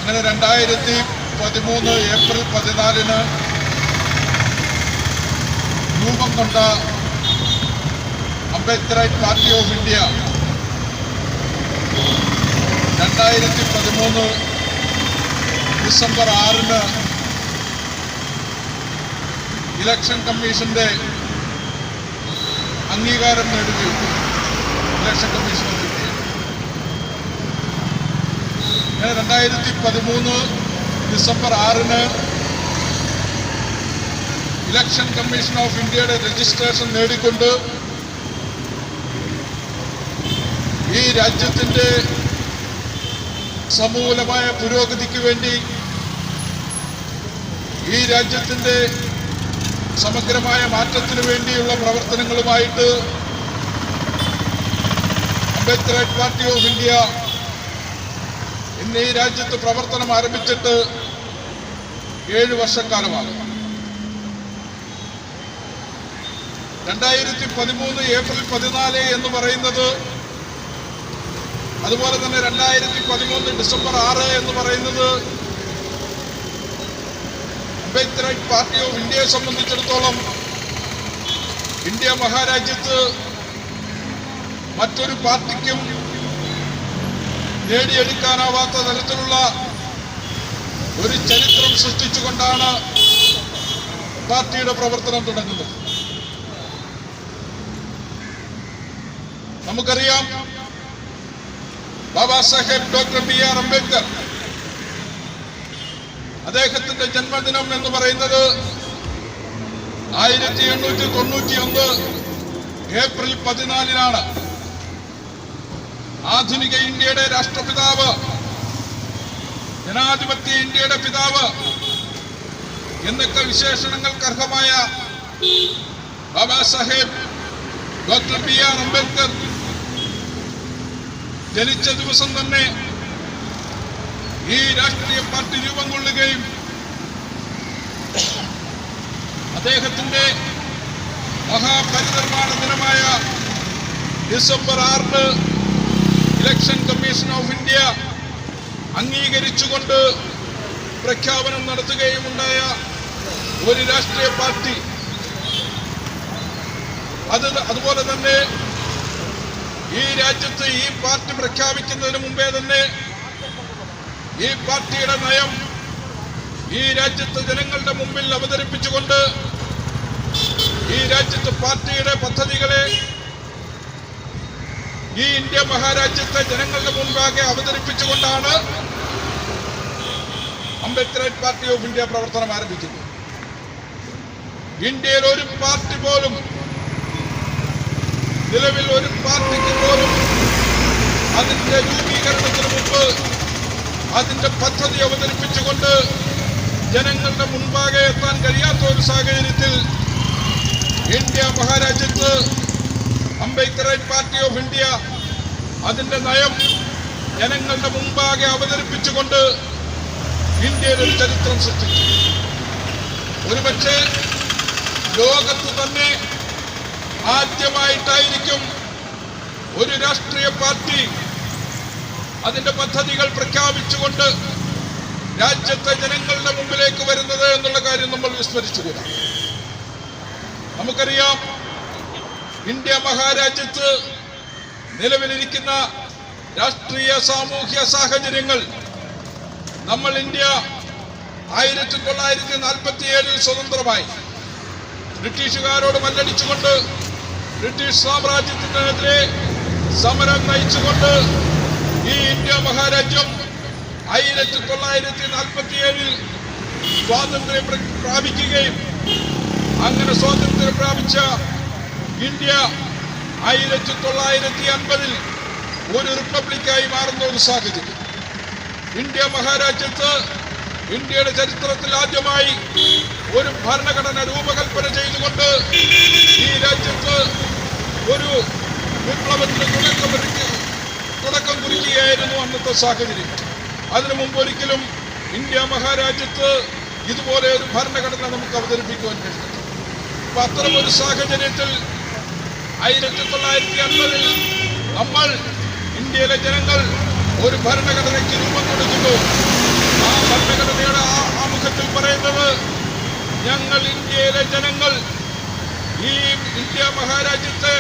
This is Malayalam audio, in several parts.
അങ്ങനെ 2013 ഏപ്രിൽ 14 രൂപം കൊണ്ട Ambedkarite party of India 2013 December 6 election കമ്മീഷന്റെ അംഗീകാരം നേടുകയുണ്ട്. Election commission of India 2013 December 6 election commission of ഇന്ത്യയുടെ രജിസ്ട്രേഷൻ നേടിക്കൊണ്ട് ഈ രാജ്യത്തിന്റെ സമൂലമായ പുരോഗതിക്ക് വേണ്ടി, ഈ രാജ്യത്തിന്റെ സമഗ്രമായ മാറ്റത്തിനു വേണ്ടിയുള്ള പ്രവർത്തനങ്ങളുമായിട്ട് അംബേദ്കറൈറ്റ് പാർട്ടി ഓഫ് ഇന്ത്യ ഇന്ന് ഈ രാജ്യത്ത് പ്രവർത്തനം ആരംഭിച്ചിട്ട് 7 വർഷക്കാലമാകും. 2013 ഏപ്രിൽ 14 എന്ന് പറയുന്നത്, അതുപോലെ തന്നെ 2013 ഡിസംബർ 6 എന്ന് പറയുന്നത് അംബേദ്കറൈറ്റ് പാർട്ടി ഓഫ് ഇന്ത്യയെ സംബന്ധിച്ചിടത്തോളം ഇന്ത്യ മഹാരാജ്യത്ത് മറ്റൊരു പാർട്ടിക്കും നേടിയെടുക്കാനാവാത്ത തരത്തിലുള്ള ഒരു ചരിത്രം സൃഷ്ടിച്ചുകൊണ്ടാണ് പാർട്ടിയുടെ പ്രവർത്തനം തുടങ്ങുന്നത്. നമുക്കറിയാം, ബാബാ സാഹേബ് ഡോക്ടർ BR അംബേദ്കർ, അദ്ദേഹത്തിന്റെ ജന്മദിനം എന്ന് പറയുന്നത് 1891 ഏപ്രിൽ 14 ആധുനിക ഇന്ത്യയുടെ രാഷ്ട്രപിതാവ്, ജനാധിപത്യ ഇന്ത്യയുടെ പിതാവ് എന്നൊക്കെ വിശേഷണങ്ങൾക്ക് അർഹമായ ബാബാ സാഹേബ് ഡോക്ടർ BR അംബേദ്കർ ജനിച്ച ദിവസം തന്നെ ഈ രാഷ്ട്രീയ പാർട്ടി രൂപം കൊള്ളുകയും അദ്ദേഹത്തിന്റെ മഹാപരിനിർവാണ ദിനമായ December 6 election commission of India അംഗീകരിച്ചുകൊണ്ട് പ്രഖ്യാപനം നടത്തുകയും ഉണ്ടായ ഒരു രാഷ്ട്രീയ പാർട്ടി. അതുപോലെ തന്നെ ഈ രാജ്യത്ത് ഈ പാർട്ടി പ്രഖ്യാപിക്കുന്നതിന് മുമ്പേ തന്നെ ഈ പാർട്ടിയുടെ നയം ഈ രാജ്യത്ത് ജനങ്ങളുടെ മുമ്പിൽ അവതരിപ്പിച്ചുകൊണ്ട്, ഈ രാജ്യത്ത് പാർട്ടിയുടെ പദ്ധതികളെ ഈ ഇന്ത്യ മഹാരാജ്യത്തെ ജനങ്ങളുടെ മുമ്പാകെ അവതരിപ്പിച്ചുകൊണ്ടാണ് അംബേദ്കറൈറ്റ് പാർട്ടി ഓഫ് ഇന്ത്യ പ്രവർത്തനം ആരംഭിക്കുന്നത്. ഇന്ത്യയിൽ ഒരു പാർട്ടി പോലും, നിലവിൽ ഒരു പാർട്ടിക്ക് പോലും അതിന്റെ രൂപീകരണത്തിന് മുമ്പ് അതിന്റെ പദ്ധതി അവതരിപ്പിച്ചുകൊണ്ട് ജനങ്ങളുടെ മുൻപാകെ എത്താൻ കഴിയാത്ത ഒരു സാഹചര്യത്തിൽ ഇന്ത്യ മഹാരാജ്യത്ത് അംബേദ്കറൈറ്റ് പാർട്ടി ഓഫ് ഇന്ത്യ അതിന്റെ നയം ജനങ്ങളുടെ മുൻപാകെ അവതരിപ്പിച്ചുകൊണ്ട് ഇന്ത്യയിൽ ഒരു ചരിത്രം സൃഷ്ടിച്ചു. ഒരുപക്ഷെ ലോകത്ത് തന്നെ ആദ്യമായിട്ടായിരിക്കും ഒരു രാഷ്ട്രീയ പാർട്ടി അതിന്റെ പദ്ധതികൾ പ്രഖ്യാപിച്ചുകൊണ്ട് രാജ്യത്തെ ജനങ്ങളുടെ മുമ്പിലേക്ക് വരുന്നത് എന്നുള്ള കാര്യം നമ്മൾ വിസ്മരിച്ചുകൂടാ. നമുക്കറിയാം, ഇന്ത്യ മഹാരാജ്യത്ത് നിലവിലിരിക്കുന്ന രാഷ്ട്രീയ സാമൂഹ്യ സാഹചര്യങ്ങൾ, നമ്മൾ ഇന്ത്യ 1947 സ്വതന്ത്രമായി ബ്രിട്ടീഷുകാരോട് മല്ലടിച്ചുകൊണ്ട് ബ്രിട്ടീഷ് സാമ്രാജ്യത്തിനെതിരെ സമരം നയിച്ചുകൊണ്ട് ഈ ഇന്ത്യ മഹാരാജ്യം 1947 സ്വാതന്ത്ര്യം പ്രാപിക്കുകയും അങ്ങനെ സ്വാതന്ത്ര്യം പ്രാപിച്ച ഇന്ത്യ 1950 ഒരു റിപ്പബ്ലിക്കായി മാറുന്ന ഒരു സാഹചര്യം. ഇന്ത്യ മഹാരാജ്യത്ത് ഇന്ത്യയുടെ ചരിത്രത്തിൽ ആദ്യമായി ഒരു ഭരണഘടന രൂപകൽപ്പന ചെയ്തുകൊണ്ട് ഈ രാജ്യത്ത് ഒരു വിപ്ലവത്തിന് തുടക്കം കുറിക്കുകയായിരുന്നു അന്നത്തെ സാഹചര്യം. അതിനു മുമ്പ് ഒരിക്കലും ഇന്ത്യ മഹാരാജ്യത്ത് ഇതുപോലെ ഒരു ഭരണഘടന നമുക്ക് അവതരിപ്പിക്കുവാൻ കഴിഞ്ഞില്ല. അപ്പൊ അത്തരമൊരു സാഹചര്യത്തിൽ 1950 നമ്മൾ ഇന്ത്യയിലെ ജനങ്ങൾ ഒരു ഭരണഘടനയ്ക്ക് രൂപം കൊടുക്കുന്നു. ആ ഭരണഘടനയുടെ ആമുഖത്തിൽ പറയുന്നത്, ഞങ്ങൾ ഇന്ത്യയിലെ ജനങ്ങൾ ഈ ഇന്ത്യ മഹാരാജ്യത്തെ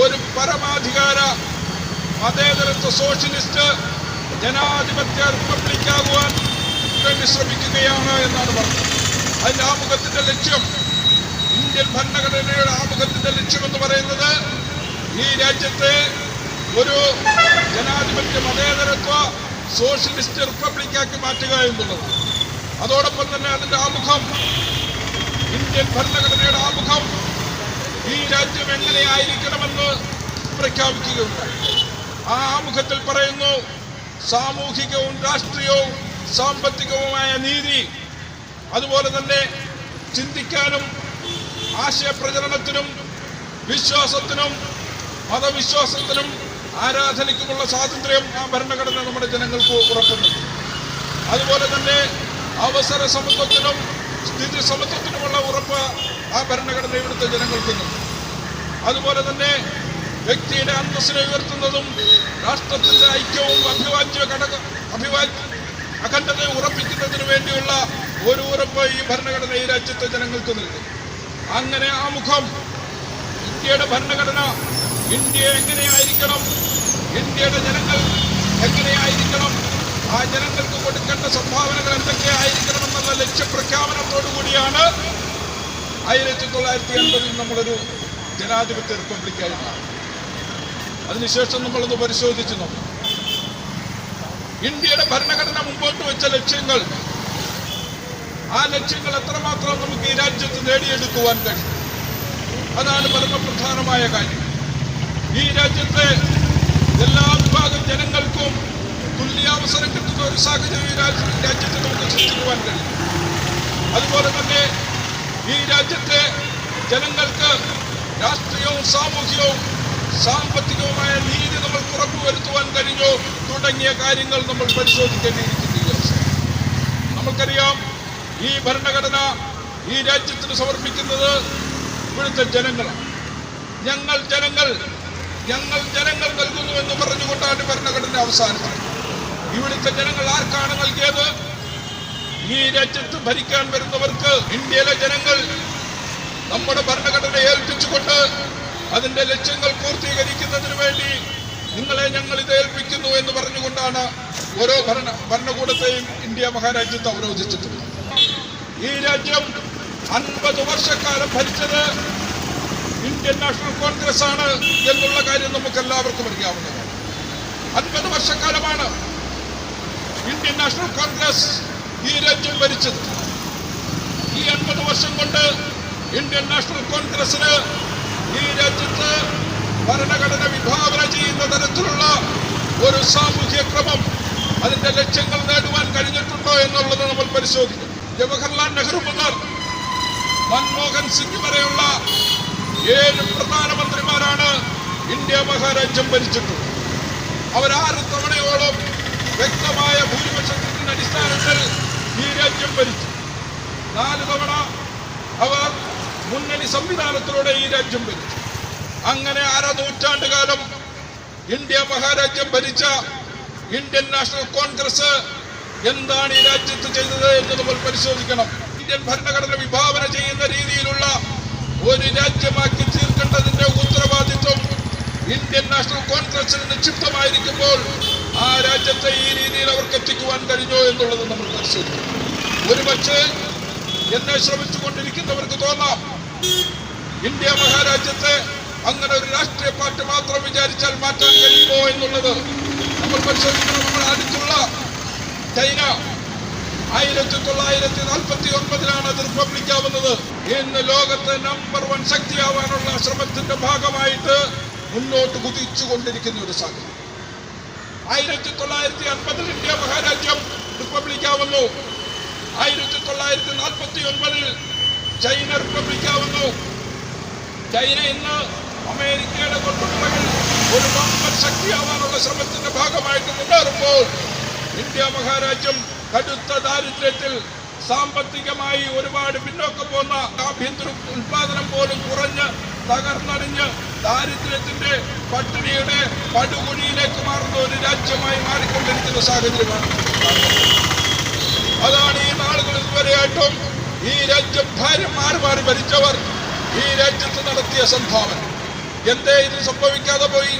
ഒരു പരമാധികാര മതേതരത്വ സോഷ്യലിസ്റ്റ് ജനാധിപത്യ റിപ്പബ്ലിക്കാകുവാൻ വേണ്ടി ശ്രമിക്കുകയാണ് എന്നാണ് പറഞ്ഞത്. അതിന്റെ ആമുഖത്തിന്റെ ലക്ഷ്യം, ഇന്ത്യൻ ഭരണഘടനയുടെ ആമുഖത്തിന്റെ ലക്ഷ്യം എന്ന് പറയുന്നത് ഈ രാജ്യത്തെ ഒരു ജനാധിപത്യ മതേതരത്വ സോഷ്യലിസ്റ്റ് റിപ്പബ്ലിക്കാക്കി മാറ്റുക എന്നുള്ളത്. അതോടൊപ്പം തന്നെ അതിന്റെ ആമുഖം, ഇന്ത്യൻ ഭരണഘടനയുടെ ആമുഖം ഈ രാജ്യം എങ്ങനെയായിരിക്കണമെന്ന് പ്രഖ്യാപിക്കുകയുണ്ടായി. ആ ആമുഖത്തിൽ പറയുന്നു, സാമൂഹികവും രാഷ്ട്രീയവും സാമ്പത്തികവുമായ നീതി, അതുപോലെ തന്നെ ചിന്തിക്കാനും ആശയപ്രചരണത്തിനും വിശ്വാസത്തിനും മതവിശ്വാസത്തിനും ആരാധനയ്ക്കുമുള്ള സ്വാതന്ത്ര്യം ആ ഭരണഘടന നമ്മുടെ ജനങ്ങൾക്ക് ഉറപ്പുന്നു. അതുപോലെ തന്നെ അവസര സമത്വത്തിനും സ്ഥിതി സമത്വത്തിനുമുള്ള ഉറപ്പ് ആ ഭരണഘടന ഇവിടുത്തെ ജനങ്ങൾക്കുന്നു. അതുപോലെ തന്നെ വ്യക്തിയുടെ അന്തസ്സിനെ ഉയർത്തുന്നതും രാഷ്ട്രത്തിന്റെ ഐക്യവും അഖണ്ഡതയെ ഉറപ്പിക്കുന്നതിന് വേണ്ടിയുള്ള ഒരു ഉറപ്പ് ഈ ഭരണഘടന ഈ രാജ്യത്തെ ജനങ്ങൾക്ക് നൽകും. അങ്ങനെ ആമുഖം, ഇന്ത്യയുടെ ഭരണഘടന ഇന്ത്യ എങ്ങനെയായിരിക്കണം, ഇന്ത്യയുടെ ജനങ്ങൾ എങ്ങനെയായിരിക്കണം, ആ ജനങ്ങൾക്ക് കൊടുക്കേണ്ട സംഭാവനകൾ എന്തൊക്കെയായിരിക്കണമെന്നുള്ള ലക്ഷ്യപ്രഖ്യാപനത്തോടുകൂടിയാണ് 1980 നമ്മളൊരു ജനാധിപത്യ റിപ്പബ്ലിക്കായി മാറി. അതിനുശേഷം നമ്മളൊന്ന് പരിശോധിച്ചു നോക്കാം. ഇന്ത്യയുടെ ഭരണഘടന മുമ്പോട്ട് വെച്ച ലക്ഷ്യങ്ങൾ, ആ ലക്ഷ്യങ്ങൾ എത്രമാത്രം നമുക്ക് ഈ രാജ്യത്ത് നേടിയെടുക്കുവാൻ കഴിയും, അതാണ് പരമപ്രധാനമായ കാര്യം. ഈ രാജ്യത്തെ എല്ലാ വിഭാഗം ജനങ്ങൾക്കും തുല്യാവസരം കിട്ടുന്ന ഒരു സാഹചര്യം ഈ രാജ്യത്ത് നമുക്ക് സൃഷ്ടിക്കുവാൻ കഴിയും. അതുപോലെ തന്നെ ഈ രാജ്യത്തെ ജനങ്ങൾക്ക് രാഷ്ട്രീയവും സാമൂഹികവും സാമ്പത്തികവുമായ നീതി നമ്മൾക്ക് ഉറപ്പുവരുത്തുവാൻ കഴിഞ്ഞോ തുടങ്ങിയ കാര്യങ്ങൾ നമ്മൾ പരിശോധിക്കേണ്ടിയിരിക്കുന്നു. നമുക്കറിയാം, ഈ ഭരണഘടന ഈ രാജ്യത്തിന് സമർപ്പിക്കുന്നത് ഇവിടുത്തെ ജനങ്ങളാണ്. ഞങ്ങൾ ജനങ്ങൾ നൽകുന്നു എന്ന് പറഞ്ഞുകൊണ്ടാണ് ഭരണഘടന അവസാനിച്ചത്. ഇവിടുത്തെ ജനങ്ങൾ ആർക്കാണ് നൽകിയത്? ഈ രാജ്യത്ത് ഭരിക്കാൻ വരുന്നവർക്ക് ഇന്ത്യയിലെ ജനങ്ങൾ നമ്മുടെ ഭരണഘടന ഏൽപ്പിച്ചുകൊണ്ട് അതിന്റെ ലക്ഷ്യങ്ങൾ പൂർത്തീകരിക്കുന്നതിന് വേണ്ടി നിങ്ങളെ ഞങ്ങൾ ഇത് ഏൽപ്പിക്കുന്നു എന്ന് പറഞ്ഞുകൊണ്ടാണ് ഓരോ ഭരണകൂടത്തെയും ഇന്ത്യ മഹാരാജ്യത്ത് അവരോധിച്ചിട്ടുള്ളത്. ഈ രാജ്യം 50 വർഷക്കാലം ഭരിച്ചത് ഇന്ത്യൻ നാഷണൽ കോൺഗ്രസ് ആണ് എന്നുള്ള കാര്യം നമുക്ക് എല്ലാവർക്കും അറിയാവുന്നതാണ്. 50 വർഷക്കാലമാണ് ഇന്ത്യൻ നാഷണൽ കോൺഗ്രസ് ഈ രാജ്യം ഭരിച്ചത്. ഈ 50 വർഷം കൊണ്ട് ഇന്ത്യൻ നാഷണൽ കോൺഗ്രസിന് ഈ രാജ്യത്ത് ഭരണഘടന വിഭാവന ചെയ്യുന്ന തരത്തിലുള്ള ഒരു സാമൂഹ്യ ക്രമം, അതിന്റെ ലക്ഷ്യങ്ങൾ നേടുവാൻ കഴിഞ്ഞിട്ടുണ്ടോ എന്നുള്ളത് നമ്മൾ പരിശോധിക്കും. ജവഹർലാൽ നെഹ്റു മുതൽ മൻമോഹൻ സിംഗ് വരെയുള്ള 7 പ്രധാനമന്ത്രിമാരാണ് ഇന്ത്യ മഹാരാജ്യം ഭരിച്ചിട്ടുള്ളത്. അവർ 6 തവണയോളം വ്യക്തമായ ഭൂരിപക്ഷത്തിന്റെ അടിസ്ഥാനത്തിൽ ഈ രാജ്യം ഭരിച്ചു. 4 തവണ അവർ മുന്നണി സംവിധാനത്തിലൂടെ ഈ രാജ്യം ഭരിച്ചു. അങ്ങനെ 6 നൂറ്റാണ്ടുകാലം ഇന്ത്യ മഹാരാജ്യം ഭരിച്ച ഇന്ത്യൻ നാഷണൽ കോൺഗ്രസ് എന്താണ് ഈ രാജ്യത്ത് ചെയ്തത് എന്ന് നമ്മൾ പരിശോധിക്കണം. ഇന്ത്യൻ ഭരണഘടന വിഭാവന ചെയ്യുന്ന രീതിയിലുള്ള ഒരു രാജ്യമാക്കി തീർക്കേണ്ടതിന്റെ ഉത്തരവാദിത്വം ഇന്ത്യൻ നാഷണൽ കോൺഗ്രസിന് നിക്ഷിപ്തമായിരിക്കുമ്പോൾ ആ രാജ്യത്തെ ഈ രീതിയിൽ അവർക്ക് എത്തിക്കുവാൻ കഴിഞ്ഞോ എന്നുള്ളത് നമ്മൾ പരിശോധിക്കണം. ഒരുപക്ഷെ എന്നെ ശ്രമിച്ചുകൊണ്ടിരിക്കുന്നവർക്ക് തോന്നാം, ഇന്ത്യ മഹാരാജ്യത്തെ അങ്ങനെ ഒരു രാഷ്ട്രീയ പാർട്ടി മാത്രം വിചാരിച്ചാൽ മാറ്റാൻ കഴിയുമോ എന്നുള്ളത് നമ്മൾ പരിശോധിക്കണം. നമ്മുടെ അടുത്തുള്ള ചൈന 1949 അത് റിപ്പബ്ലിക്കാവുന്നത്. ഇന്ന് ലോകത്തെ നമ്പർ 1 ശക്തിയാവാനുള്ള ശ്രമത്തിന്റെ ഭാഗമായിട്ട് മുന്നോട്ട് കുതിച്ചുകൊണ്ടിരിക്കുന്ന ഒരു സാഹചര്യം. 1950 ഇന്ത്യ മഹാരാജ്യം റിപ്പബ്ലിക്കാവുന്നു. 1949 ചൈന റിപ്പബ്ലിക്കാവുന്നു. ചൈന ഇന്ന് അമേരിക്കയുടെ കൊണ്ടുപിറകിൽ ഒരു നമ്പർ ശക്തിയാവാനുള്ള ശ്രമത്തിന്റെ ഭാഗമായിട്ട് മുന്നേറുമ്പോൾ ഇന്ത്യ മഹാരാജ്യം കടുത്ത ദാരിദ്ര്യത്തിൽ, സാമ്പത്തികമായി ഒരുപാട് പിന്നോക്കം പോകുന്ന, ആഭ്യന്തര ഉൽപാദനം പോലും കുറഞ്ഞ് തകർന്നടിഞ്ഞ് ദാരിദ്ര്യത്തിന്റെ പട്ടിണിയുടെ പടുകുഴിയിലേക്ക് മാറുന്ന ഒരു രാജ്യമായി മാറിക്കൊണ്ടിരിക്കുന്ന സാഹചര്യമാണ്. അതാണ് ഈ നാളുകളിൽ വരെയായിട്ടും ഈ രാജ്യം ഭാര്യമാർ മാറി ഭരിച്ചവർ ഈ രാജ്യത്ത് നടത്തിയ സംഭാവന. എന്തേ ഇത് സംഭവിക്കാതെ പോയി?